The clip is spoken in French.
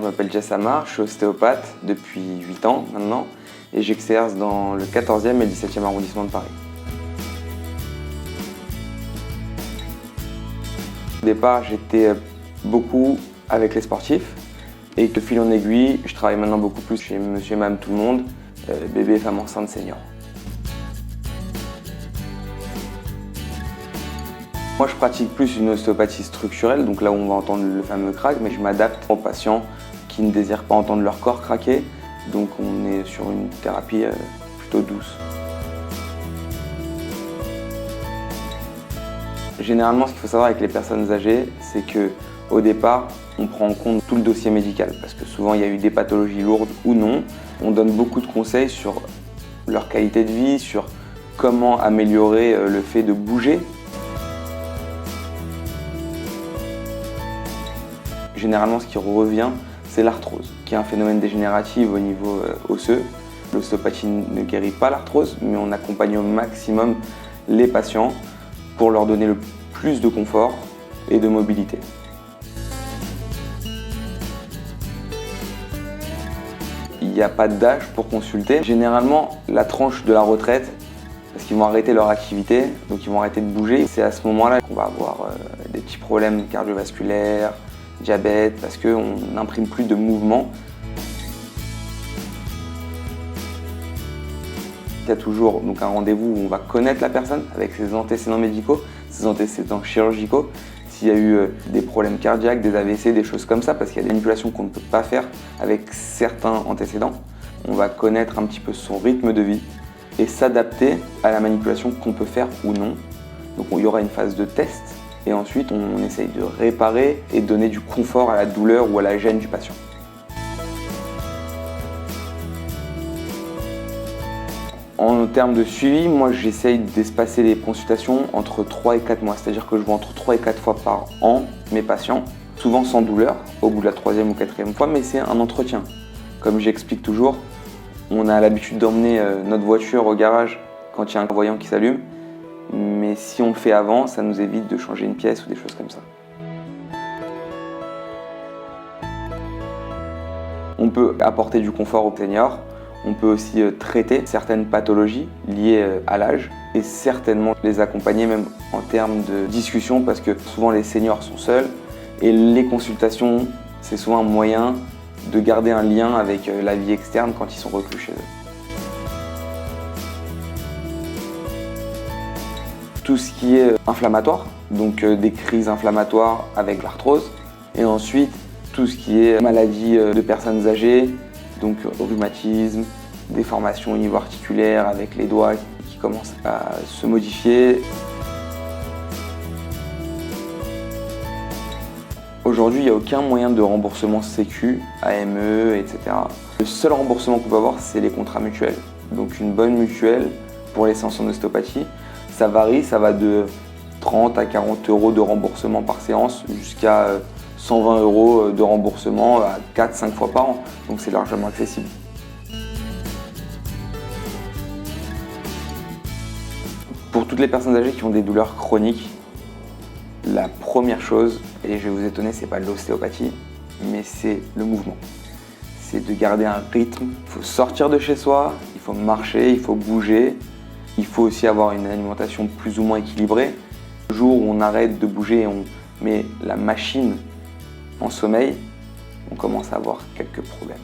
Je m'appelle Jess Amar, je suis ostéopathe depuis 8 ans maintenant et j'exerce dans le 14e et 17e arrondissement de Paris. Au départ, j'étais beaucoup avec les sportifs et de fil en aiguille, je travaille maintenant beaucoup plus chez monsieur et madame tout le monde, bébé, femme enceinte, senior. Moi, je pratique plus une ostéopathie structurelle, donc là où on va entendre le fameux crack, mais je m'adapte aux patients qui ne désirent pas entendre leur corps craquer, donc on est sur une thérapie plutôt douce. Généralement, ce qu'il faut savoir avec les personnes âgées, c'est qu'au départ, on prend en compte tout le dossier médical, parce que souvent il y a eu des pathologies lourdes ou non. On donne beaucoup de conseils sur leur qualité de vie, sur comment améliorer le fait de bouger. Généralement, ce qui revient, c'est l'arthrose, qui est un phénomène dégénératif au niveau osseux. L'ostéopathie ne guérit pas l'arthrose, mais on accompagne au maximum les patients pour leur donner le plus de confort et de mobilité. Il n'y a pas d'âge pour consulter. Généralement, la tranche de la retraite, parce qu'ils vont arrêter leur activité, donc ils vont arrêter de bouger. C'est à ce moment-là qu'on va avoir des petits problèmes cardiovasculaires, diabète, parce qu'on n'imprime plus de mouvement. Il y a toujours donc un rendez-vous où on va connaître la personne avec ses antécédents médicaux, ses antécédents chirurgicaux, s'il y a eu des problèmes cardiaques, des AVC, des choses comme ça, parce qu'il y a des manipulations qu'on ne peut pas faire avec certains antécédents. On va connaître un petit peu son rythme de vie et s'adapter à la manipulation qu'on peut faire ou non. Donc il y aura une phase de test et ensuite on essaye de réparer et de donner du confort à la douleur ou à la gêne du patient. En termes de suivi, moi j'essaye d'espacer les consultations entre 3 et 4 mois, c'est-à-dire que je vois entre 3 et 4 fois par an mes patients, souvent sans douleur, au bout de la 3e ou 4e fois, mais c'est un entretien. Comme j'explique toujours, on a l'habitude d'emmener notre voiture au garage quand il y a un voyant qui s'allume, mais si on le fait avant, ça nous évite de changer une pièce ou des choses comme ça. On peut apporter du confort aux seniors. On peut aussi traiter certaines pathologies liées à l'âge et certainement les accompagner même en termes de discussion parce que souvent les seniors sont seuls et les consultations, c'est souvent un moyen de garder un lien avec la vie externe quand ils sont reclus chez eux. Tout ce qui est inflammatoire, donc des crises inflammatoires avec l'arthrose et ensuite tout ce qui est maladie de personnes âgées, donc rhumatisme, déformation au niveau articulaire avec les doigts qui commencent à se modifier. Aujourd'hui, il n'y a aucun moyen de remboursement Sécu, AME, etc. Le seul remboursement qu'on peut avoir, c'est les contrats mutuels. Donc une bonne mutuelle pour les séances en ostéopathie, ça varie, ça va de 30 à 40 euros de remboursement par séance jusqu'à 120 euros de remboursement à 4-5 fois par an, donc c'est largement accessible. Pour toutes les personnes âgées qui ont des douleurs chroniques, la première chose, et je vais vous étonner, c'est pas l'ostéopathie, mais c'est le mouvement. C'est de garder un rythme, il faut sortir de chez soi, il faut marcher, il faut bouger, il faut aussi avoir une alimentation plus ou moins équilibrée. Le jour où on arrête de bouger et on met la machine en sommeil, on commence à avoir quelques problèmes.